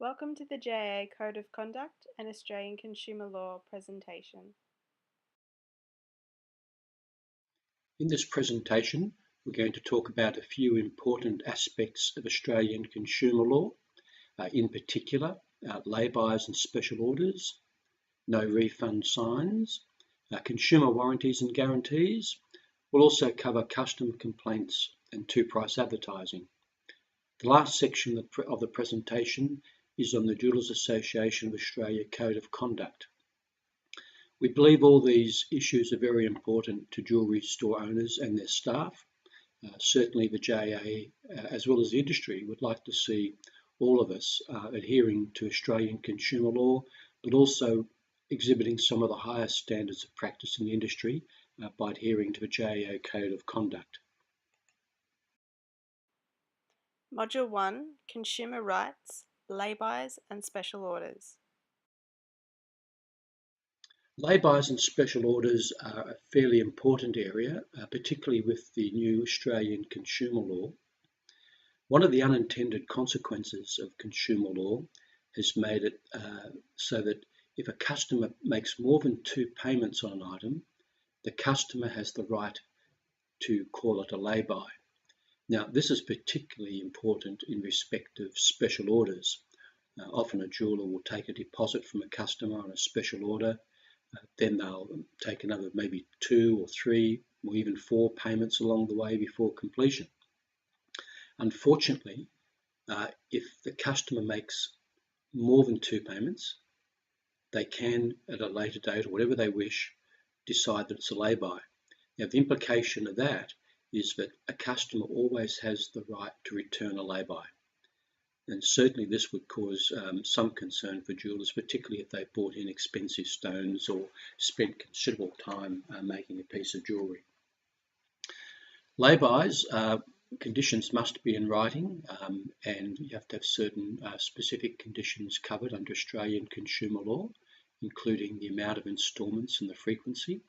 Welcome to the JAA Code of Conduct and Australian Consumer Law presentation. In this presentation, we're going to talk about a few important aspects of Australian consumer law, in particular, lay-bys and special orders, no refund signs, consumer warranties and guarantees. We'll also cover customer complaints and two-price advertising. The last section of the presentation is on the Jewellers Association of Australia Code of Conduct. We believe all these issues are very important to jewellery store owners and their staff. Certainly the JAA, as well as the industry, would like to see all of us adhering to Australian consumer law, but also exhibiting some of the highest standards of practice in the industry by adhering to the JAA Code of Conduct. Module 1, Consumer Rights, Lay-bys and Special Orders. Lay-bys and special orders are a fairly important area, particularly with the new Australian consumer law. One of the unintended consequences of consumer law has made it so that if a customer makes more than 2 payments on an item, the customer has the right to call it a lay-by. Now, this is particularly important in respect of special orders. Often a jeweller will take a deposit from a customer on a special order, then they'll take another maybe 2 or 3 or even 4 payments along the way before completion. Unfortunately, if the customer makes more than 2 payments, they can, at a later date or whatever they wish, decide that it's a lay-by. Now, the implication of that is that a customer always has the right to return a lay-by. And certainly this would cause some concern for jewellers, particularly if they bought in expensive stones or spent considerable time making a piece of jewellery. Lay-bys, conditions must be in writing, and you have to have certain specific conditions covered under Australian consumer law, including the amount of instalments and the frequency,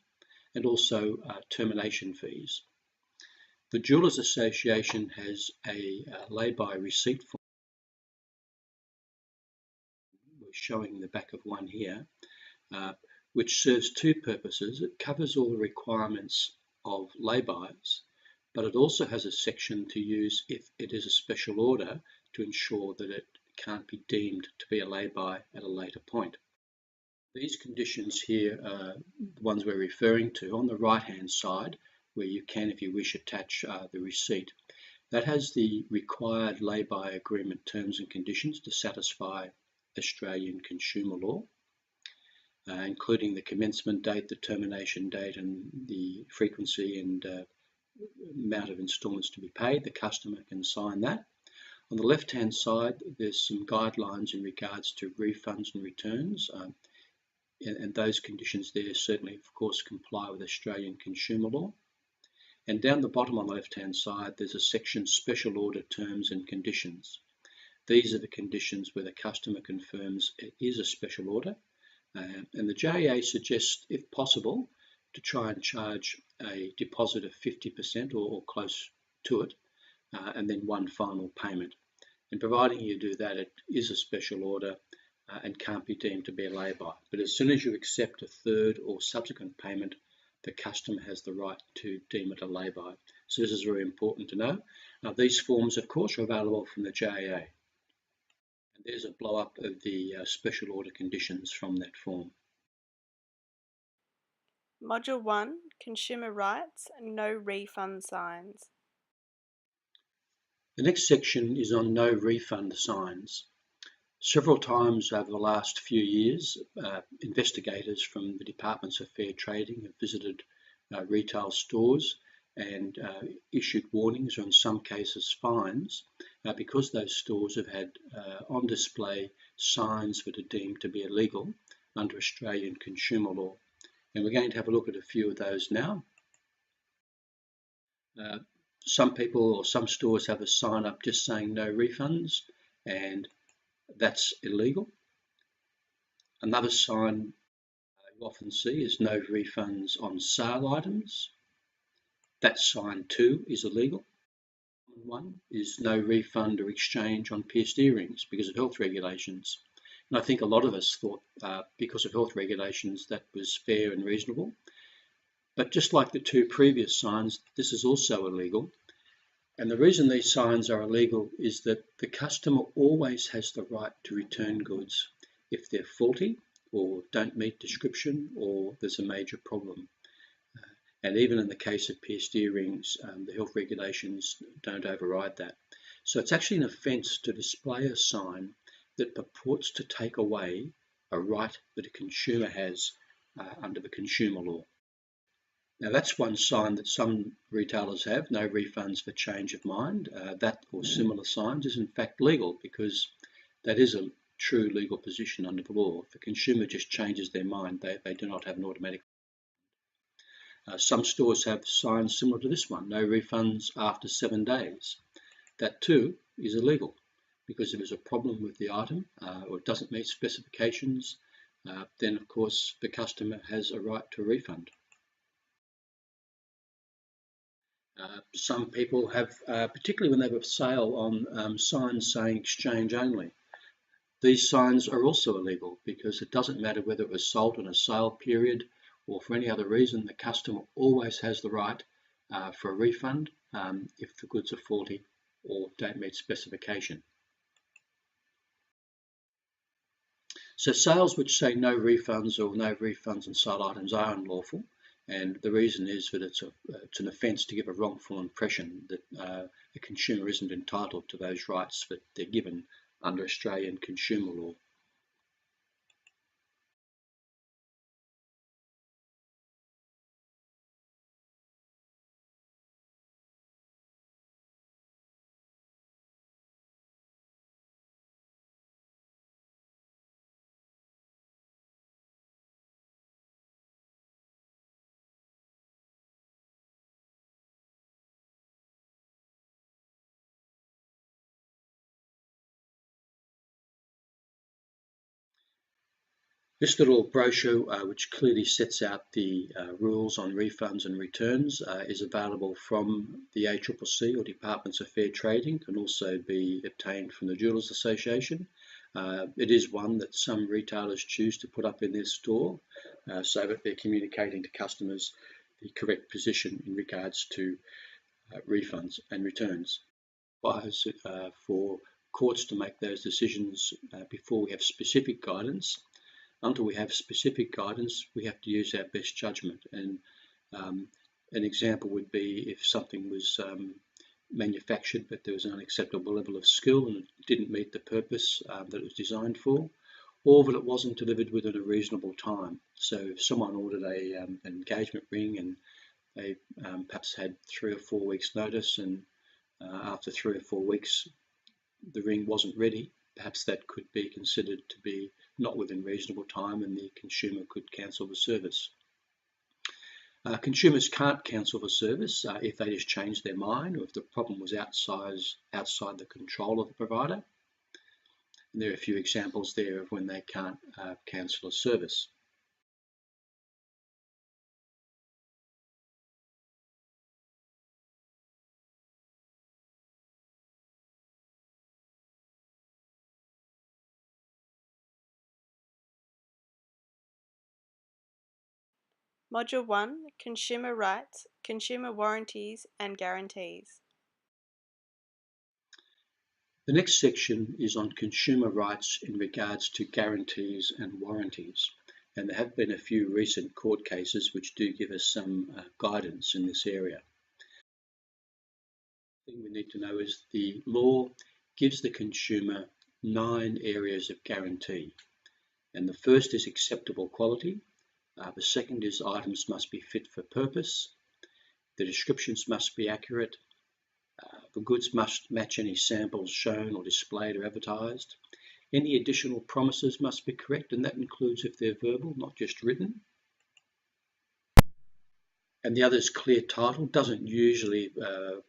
and also termination fees. The Jewellers Association has a lay-by receipt form. We're showing the back of one here, which serves 2 purposes. It covers all the requirements of lay-bys, but it also has a section to use if it is a special order to ensure that it can't be deemed to be a lay-by at a later point. These conditions here are the ones we're referring to on the right-hand side, where you can, if you wish, attach the receipt. That has the required lay-by agreement terms and conditions to satisfy Australian consumer law, including the commencement date, the termination date, and the frequency and amount of instalments to be paid. The customer can sign that. On the left-hand side, there's some guidelines in regards to refunds and returns, and those conditions there certainly, of course, comply with Australian consumer law. And down the bottom on the left-hand side, there's a section Special Order Terms and Conditions. These are the conditions where the customer confirms it is a special order, and the JAA suggests, if possible, to try and charge a deposit of 50% or close to it, and then one final payment. And providing you do that, it is a special order and can't be deemed to be a lay-by. But as soon as you accept a third or subsequent payment, the customer has the right to deem it a lay-by. So this is very important to know. Now, these forms, of course, are available from the JAA. And there's a blow-up of the special order conditions from that form. Module 1, Consumer Rights, no refund signs. The next section is on no refund signs. Several times over the last few years, investigators from the Departments of Fair Trading have visited retail stores and issued warnings, or in some cases fines, because those stores have had on display signs that are deemed to be illegal under Australian consumer law. And we're going to have a look at a few of those now. Some people or some stores have a sign up just saying no refunds, and that's illegal. Another sign you often see is no refunds on sale items. That sign too is illegal. One is no refund or exchange on pierced earrings because of health regulations. And I think a lot of us thought because of health regulations that was fair and reasonable. But just like the two previous signs, this is also illegal. And the reason these signs are illegal is that the customer always has the right to return goods if they're faulty or don't meet description or there's a major problem. And even in the case of pierced earrings, the health regulations don't override that. So it's actually an offence to display a sign that purports to take away a right that a consumer has under the consumer law. Now that's one sign that some retailers have, no refunds for change of mind. That or similar signs is in fact legal because that is a true legal position under the law. If a consumer just changes their mind, they do not have an automatic. Some stores have signs similar to this one, no refunds after 7 days. That too is illegal because if there's a problem with the item or it doesn't meet specifications, then of course the customer has a right to a refund. Some people have, particularly when they have a sale on signs saying exchange only. These signs are also illegal because it doesn't matter whether it was sold on a sale period or for any other reason, the customer always has the right for a refund if the goods are faulty or don't meet specification. So sales which say no refunds or no refunds on sale items are unlawful. And the reason is that it's an offence to give a wrongful impression that a consumer isn't entitled to those rights that they're given under Australian consumer law. This little brochure, which clearly sets out the rules on refunds and returns, is available from the ACCC or Departments of Fair Trading, can also be obtained from the Jewellers Association. It is one that some retailers choose to put up in their store so that they're communicating to customers the correct position in regards to refunds and returns. For courts to make those decisions before we have specific guidance. Until we have specific guidance, we have to use our best judgment. And an example would be if something was manufactured but there was an unacceptable level of skill and it didn't meet the purpose that it was designed for, or that it wasn't delivered within a reasonable time. So if someone ordered an engagement ring and they perhaps had 3 or 4 weeks notice, and after 3 or 4 weeks the ring wasn't ready, perhaps that could be considered to be not within reasonable time and the consumer could cancel the service. Consumers can't cancel the service if they just change their mind or if the problem was outside the control of the provider. And there are a few examples there of when they can't cancel a service. Module 1, Consumer Rights, Consumer Warranties and Guarantees. The next section is on consumer rights in regards to guarantees and warranties. And there have been a few recent court cases which do give us some guidance in this area. The thing we need to know is the law gives the consumer 9 areas of guarantee. And the first is acceptable quality. The second is items must be fit for purpose. The descriptions must be accurate. The goods must match any samples shown or displayed or advertised. Any additional promises must be correct, and that includes if they're verbal, not just written. And the other is clear title. Doesn't usually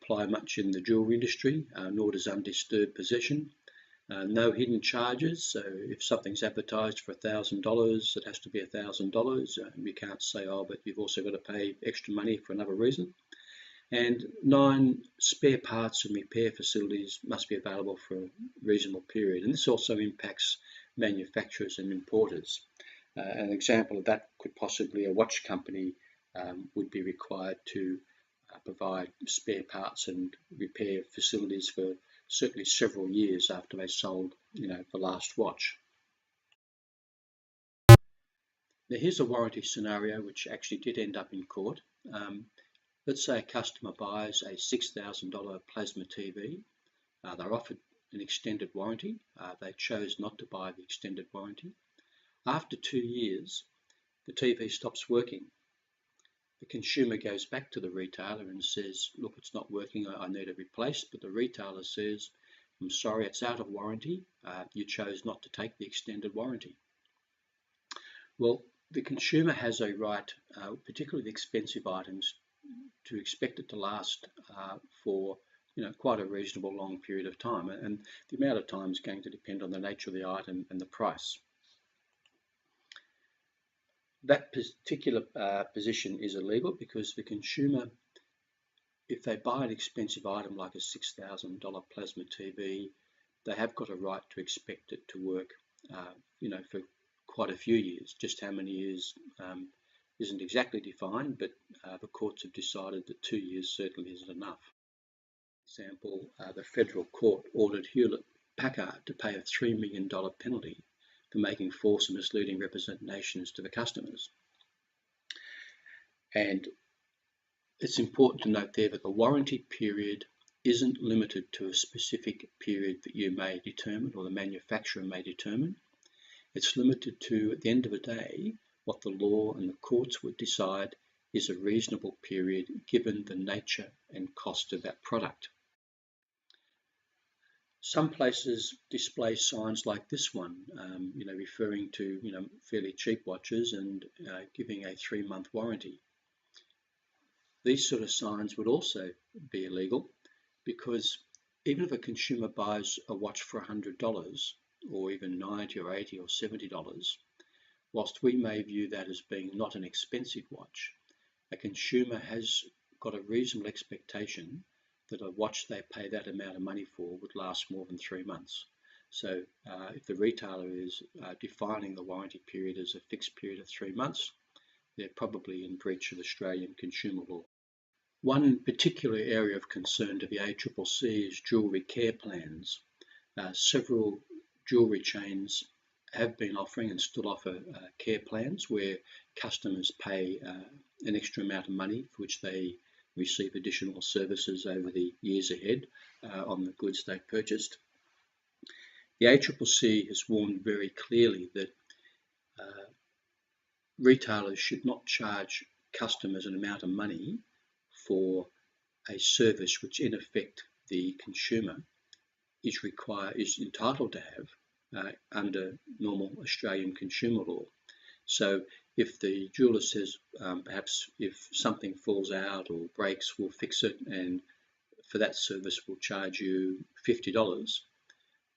apply much in the jewellery industry, nor does undisturbed possession. No hidden charges, so if something's advertised for $1,000, it has to be $1,000. You can't say, oh, but you've also got to pay extra money for another reason. And 9, spare parts and repair facilities must be available for a reasonable period. And this also impacts manufacturers and importers. An example of that could possibly a watch company would be required to provide spare parts and repair facilities for certainly several years after they sold, the last watch. Now here's a warranty scenario which actually did end up in court. Let's say a customer buys a $6,000 plasma TV. They're offered an extended warranty. They chose not to buy the extended warranty. After 2 years, the TV stops working. The consumer goes back to the retailer and says, look, it's not working, I need it replaced. But the retailer says, I'm sorry, it's out of warranty. You chose not to take the extended warranty. Well, the consumer has a right, particularly the expensive items, to expect it to last for quite a reasonable long period of time, and the amount of time is going to depend on the nature of the item and the price. That particular position is illegal because the consumer, if they buy an expensive item like a $6,000 plasma TV, they have got a right to expect it to work for quite a few years. Just how many years isn't exactly defined, but the courts have decided that 2 years certainly isn't enough. For example, the federal court ordered Hewlett-Packard to pay a $3 million penalty for making false and misleading representations to the customers. And it's important to note there that the warranty period isn't limited to a specific period that you may determine or the manufacturer may determine. It's limited to, at the end of the day, what the law and the courts would decide is a reasonable period given the nature and cost of that product. Some places display signs like this one, referring to fairly cheap watches and giving a 3-month warranty. These sort of signs would also be illegal because even if a consumer buys a watch for $100 or even $90 or $80 or $70, whilst we may view that as being not an expensive watch, a consumer has got a reasonable expectation that a watch they pay that amount of money for would last more than 3 months. So if the retailer is defining the warranty period as a fixed period of 3 months, they're probably in breach of Australian consumer law. One particular area of concern to the ACCC is jewellery care plans. Several jewellery chains have been offering and still offer care plans where customers pay an extra amount of money for which they receive additional services over the years ahead on the goods they purchased. The ACCC has warned very clearly that retailers should not charge customers an amount of money for a service which in effect the consumer is entitled to have under normal Australian consumer law. So if the jeweller says perhaps if something falls out or breaks, we'll fix it, and for that service we'll charge you $50,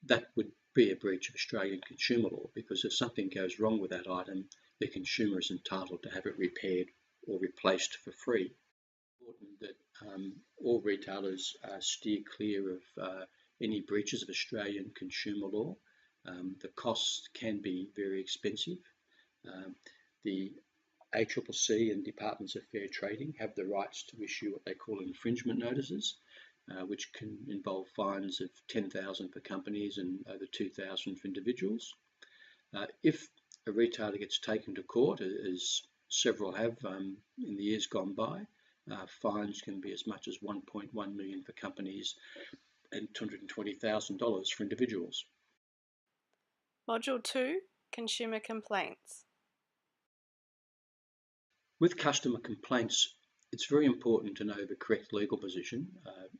that would be a breach of Australian consumer law, because if something goes wrong with that item, the consumer is entitled to have it repaired or replaced for free. It's important that all retailers steer clear of any breaches of Australian consumer law. The costs can be very expensive. The ACCC and Departments of Fair Trading have the rights to issue what they call infringement notices, which can involve fines of $10,000 for companies and over $2,000 for individuals. If a retailer gets taken to court, as several have in the years gone by, fines can be as much as $1.1 million for companies and $220,000 for individuals. Module 2, Consumer Complaints. With customer complaints, it's very important to know the correct legal position,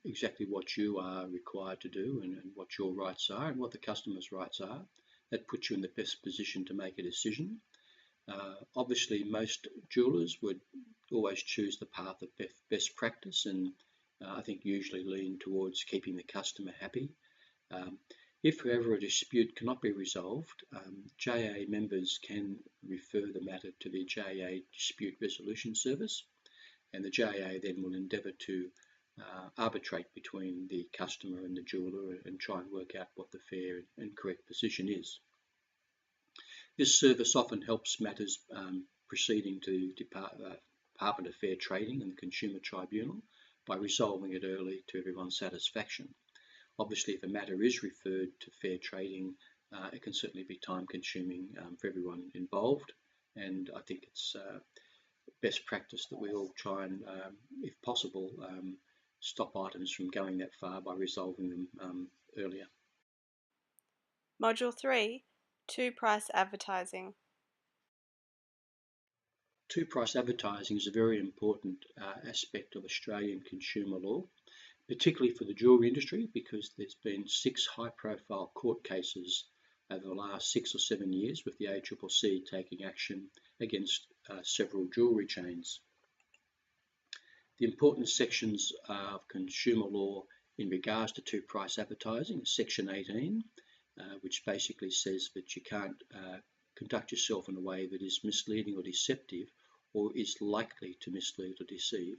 exactly what you are required to do and what your rights are and what the customer's rights are. That puts you in the best position to make a decision. Obviously, most jewellers would always choose the path of best practice and I think usually lean towards keeping the customer happy. If, however, a dispute cannot be resolved, JAA members can refer the matter to the JAA Dispute Resolution Service. and the JAA then will endeavour to arbitrate between the customer and the jeweller and try and work out what the fair and correct position is. This service often helps matters proceeding to Department of Fair Trading and the Consumer Tribunal by resolving it early to everyone's satisfaction. Obviously, if a matter is referred to fair trading, it can certainly be time-consuming for everyone involved, and I think it's best practice that we all try and, if possible, stop items from going that far by resolving them earlier. Module 3, Two-Price Advertising. Two-price advertising is a very important aspect of Australian consumer law, particularly for the jewellery industry, because there's been 6 high-profile court cases over the last 6 or 7 years, with the ACCC taking action against several jewellery chains. The important sections of consumer law in regards to two-price advertising is Section 18, which basically says that you can't conduct yourself in a way that is misleading or deceptive or is likely to mislead or deceive.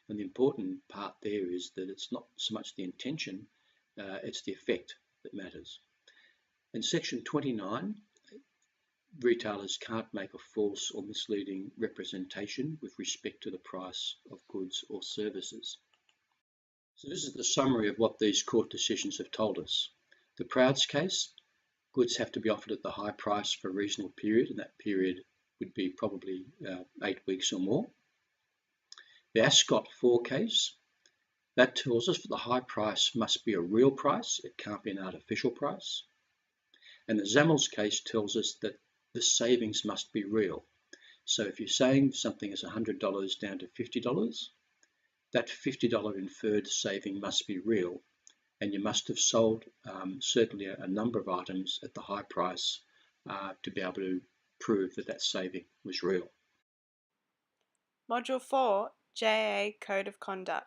And the important part there is that it's not so much the intention, it's the effect that matters. In Section 29, retailers can't make a false or misleading representation with respect to the price of goods or services. So this is the summary of what these court decisions have told us. The Prouds case, goods have to be offered at the high price for a reasonable period, and that period would be probably 8 weeks or more. The Ascot 4 case, that tells us that the high price must be a real price, it can't be an artificial price. And the Zamels case tells us that the savings must be real. So if you're saying something is $100 down to $50, that $50 inferred saving must be real, and you must have sold certainly a number of items at the high price to be able to prove that that saving was real. Module 4, JAA Code of Conduct.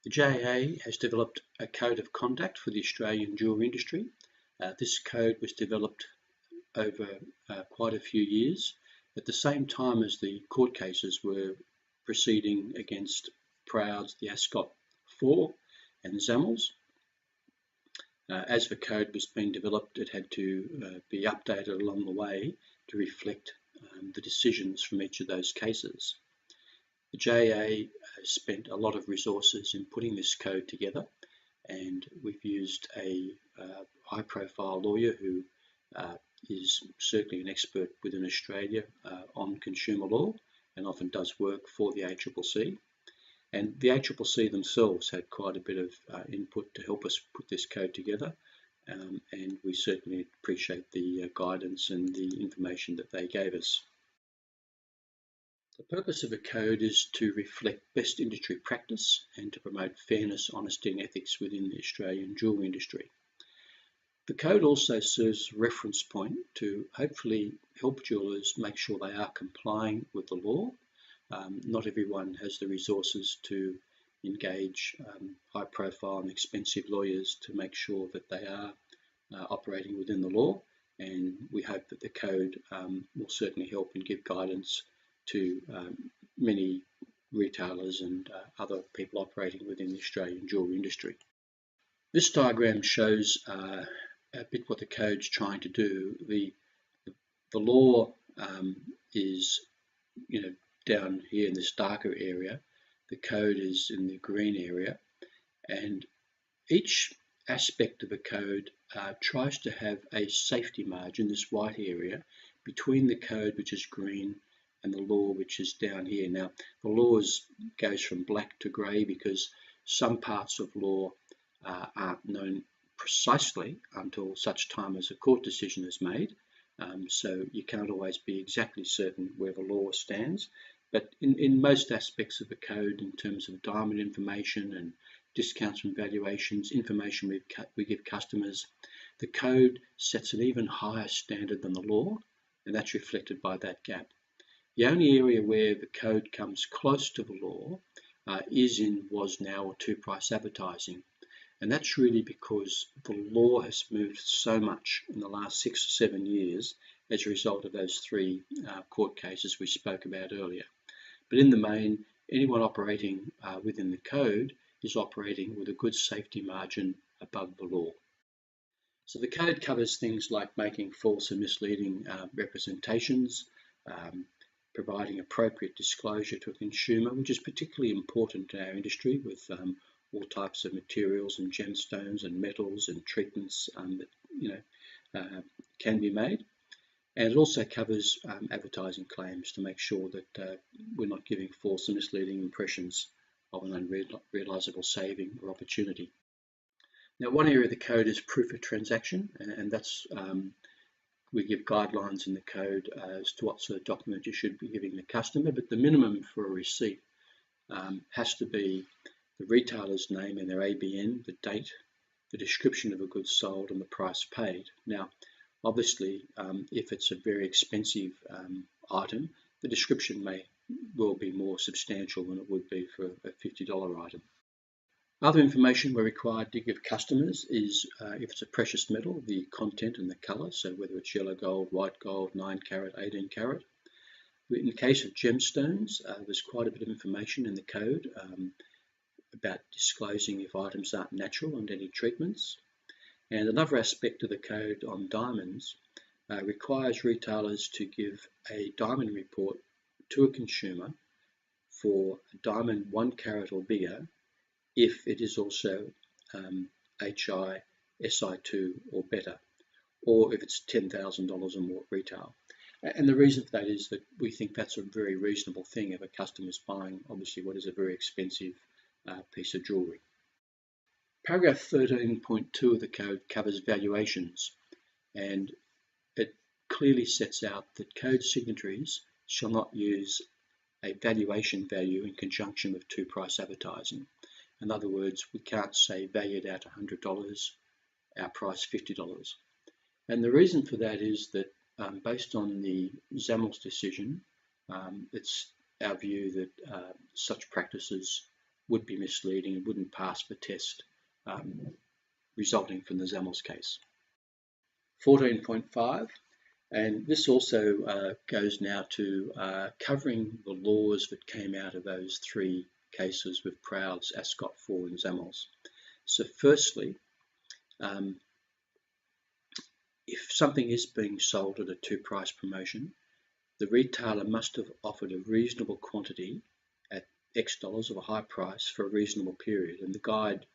The JAA has developed a code of conduct for the Australian jewellery industry. This code was developed over quite a few years, at the same time as the court cases were proceeding against Prouds, the Ascot 4 and Zamels. As the code was being developed, it had to be updated along the way to reflect the decisions from each of those cases. The JAA has spent a lot of resources in putting this code together, and we've used a high-profile lawyer who is certainly an expert within Australia on consumer law and often does work for the ACCC. And the ACCC themselves had quite a bit of input to help us put this code together, and we certainly appreciate the guidance and the information that they gave us. The purpose of a code is to reflect best industry practice and to promote fairness, honesty and ethics within the Australian jewellery industry. The code also serves as a reference point to hopefully help jewellers make sure they are complying with the law. Not everyone has the resources to engage high-profile and expensive lawyers to make sure that they are operating within the law, and we hope that the code will certainly help and give guidance to many retailers and other people operating within the Australian jewellery industry. This diagram shows a bit what the code's trying to do. The law is, down here in this darker area. The code is in the green area, and each aspect of a code tries to have a safety margin, this white area, between the code, which is green, and the law, which is down here. Now, the law goes from black to grey because some parts of law aren't known precisely until such time as a court decision is made. So you can't always be exactly certain where the law stands. But in most aspects of the code, in terms of diamond information and discounts and valuations, information we give customers, the code sets an even higher standard than the law, and that's reflected by that gap. The only area where the code comes close to the law is in was now or two-price advertising. And that's really because the law has moved so much in the last 6 or 7 years, as a result of those three court cases we spoke about earlier. But in the main, anyone operating within the code is operating with a good safety margin above the law. So the code covers things like making false and misleading representations, providing appropriate disclosure to a consumer, which is particularly important in our industry with all types of materials and gemstones and metals and treatments that can be made. And it also covers advertising claims to make sure that we're not giving false and misleading impressions of an unrealisable saving or opportunity. Now, one area of the code is proof of transaction, and that's we give guidelines in the code as to what sort of document you should be giving the customer, but the minimum for a receipt has to be the retailer's name and their ABN, the date, the description of a good sold, and the price paid. Now, obviously, if it's a very expensive item, the description may well be more substantial than it would be for a $50 item. Other information we're required to give customers is if it's a precious metal, the content and the colour, so whether it's yellow gold, white gold, 9 carat, 18 carat. In the case of gemstones, there's quite a bit of information in the code about disclosing if items aren't natural and any treatments. And another aspect of the code on diamonds requires retailers to give a diamond report to a consumer for a diamond 1 carat or bigger if it is also HI, SI2 or better, or if it's $10,000 or more retail. And the reason for that is that we think that's a very reasonable thing if a customer is buying, obviously, what is a very expensive piece of jewellery. Paragraph 13.2 of the code covers valuations, and it clearly sets out that code signatories shall not use a valuation value in conjunction with two-price advertising. In other words, we can't say valued at $100, our price $50. And the reason for that is that based on the Zamels decision, it's our view that such practices would be misleading and wouldn't pass the test resulting from the Zamels case. 14.5, and this also goes now to covering the laws that came out of those three cases with Prouds, Ascot 4 and Zamels. So firstly, if something is being sold at a two-price promotion, the retailer must have offered a reasonable quantity at X dollars of a high price for a reasonable period, and the guide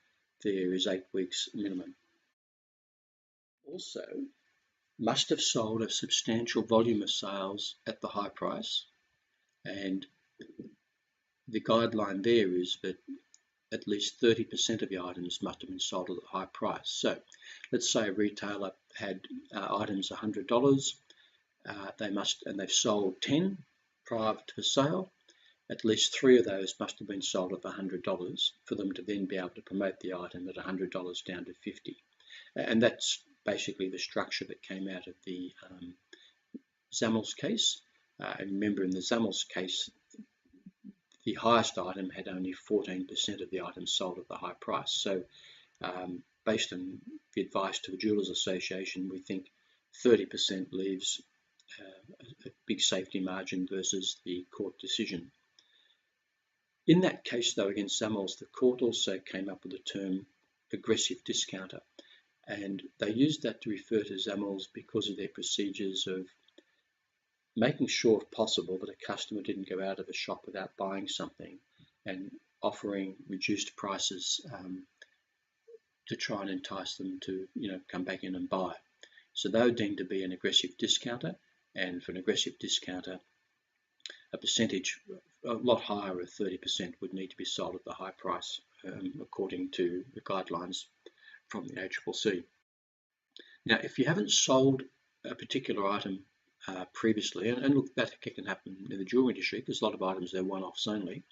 there is 8 weeks minimum. Also, must have sold a substantial volume of sales at the high price, and the guideline there is that at least 30% of the items must have been sold at a high price. So let's say a retailer had items $100, they've sold 10 prior to the sale. At least 3 of those must have been sold at $100 for them to then be able to promote the item at $100 down to $50. And that's basically the structure that came out of the Zamels case. And remember, in the Zamels case, the highest item had only 14% of the items sold at the high price. So based on the advice to the Jewellers Association, we think 30% leaves a big safety margin versus the court decision. In that case, though, against Zamels, the court also came up with the term aggressive discounter. And they used that to refer to Zamels because of their procedures of making sure, if possible, that a customer didn't go out of a shop without buying something and offering reduced prices to try and entice them to, come back in and buy. So they were deemed to be an aggressive discounter, and for an aggressive discounter, a percentage a lot higher of 30% would need to be sold at the high price, according to the guidelines from the ACCC. Now, if you haven't sold a particular item previously, and look, that can happen in the jewellery industry because a lot of items they're one-offs only,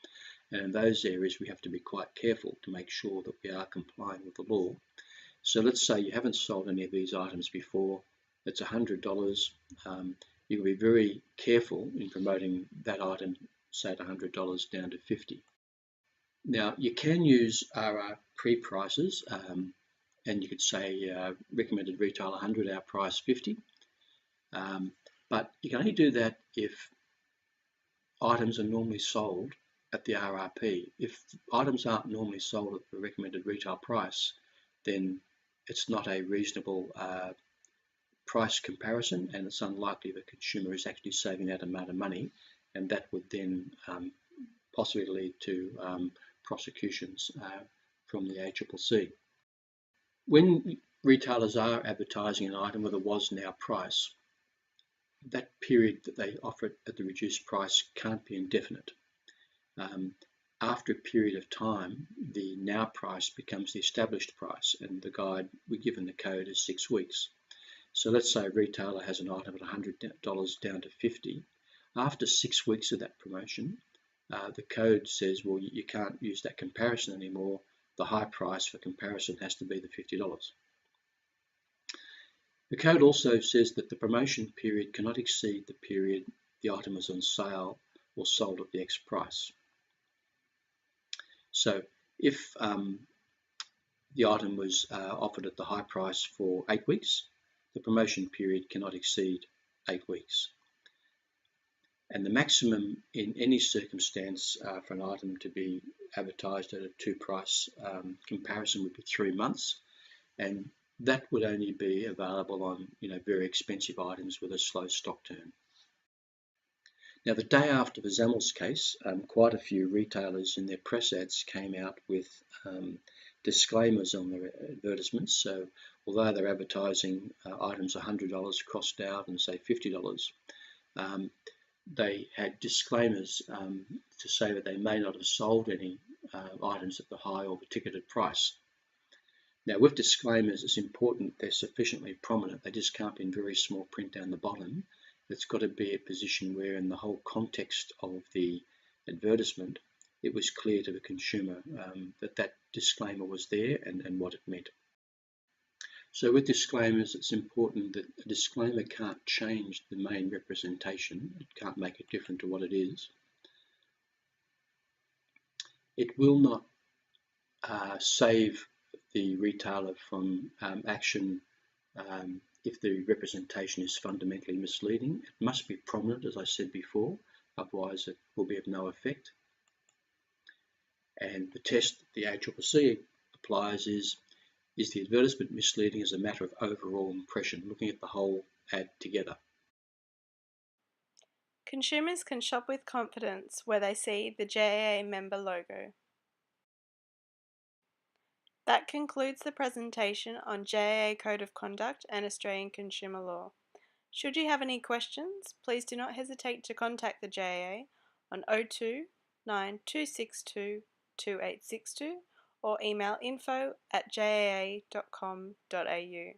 and in those areas we have to be quite careful to make sure that we are complying with the law. So let's say you haven't sold any of these items before, it's $100, you can be very careful in promoting that item, say at $100 down to $50. Now, you can use RRP prices, and you could say recommended retail $100, our price $50. But you can only do that if items are normally sold at the RRP. If items aren't normally sold at the recommended retail price, then it's not a reasonable price comparison, and it's unlikely the consumer is actually saving that amount of money, and that would then possibly lead to prosecutions from the ACCC. When retailers are advertising an item with a was now price, that period that they offer it at the reduced price can't be indefinite. After a period of time, the now price becomes the established price, and the guide we give in the code is 6 weeks. So let's say a retailer has an item at $100 down to $50. After 6 weeks of that promotion, the code says, well, you can't use that comparison anymore. The high price for comparison has to be the $50. The code also says that the promotion period cannot exceed the period the item is on sale or sold at the X price. So if the item was offered at the high price for 8 weeks, the promotion period cannot exceed 8 weeks. And the maximum in any circumstance for an item to be advertised at a two-price comparison would be 3 months, and that would only be available on very expensive items with a slow stock turn. Now, the day after the Zamels case, quite a few retailers in their press ads came out with disclaimers on their advertisements. So although they're advertising items $100 crossed out and say $50, they had disclaimers to say that they may not have sold any items at the high or the ticketed price. Now, with disclaimers, it's important they're sufficiently prominent. They just can't be in very small print down the bottom. It's got to be a position where, in the whole context of the advertisement, it was clear to the consumer that that disclaimer was there and what it meant. So with disclaimers, it's important that a disclaimer can't change the main representation. It can't make it different to what it is. It will not save the retailer from action if the representation is fundamentally misleading. It must be prominent, as I said before, otherwise it will be of no effect. And the test the ACCC applies is the advertisement misleading as a matter of overall impression, looking at the whole ad together. Consumers can shop with confidence where they see the JAA member logo. That concludes the presentation on JAA Code of Conduct and Australian Consumer Law. Should you have any questions, please do not hesitate to contact the JAA on 02 9262 2862 or email info@jaa.com.au.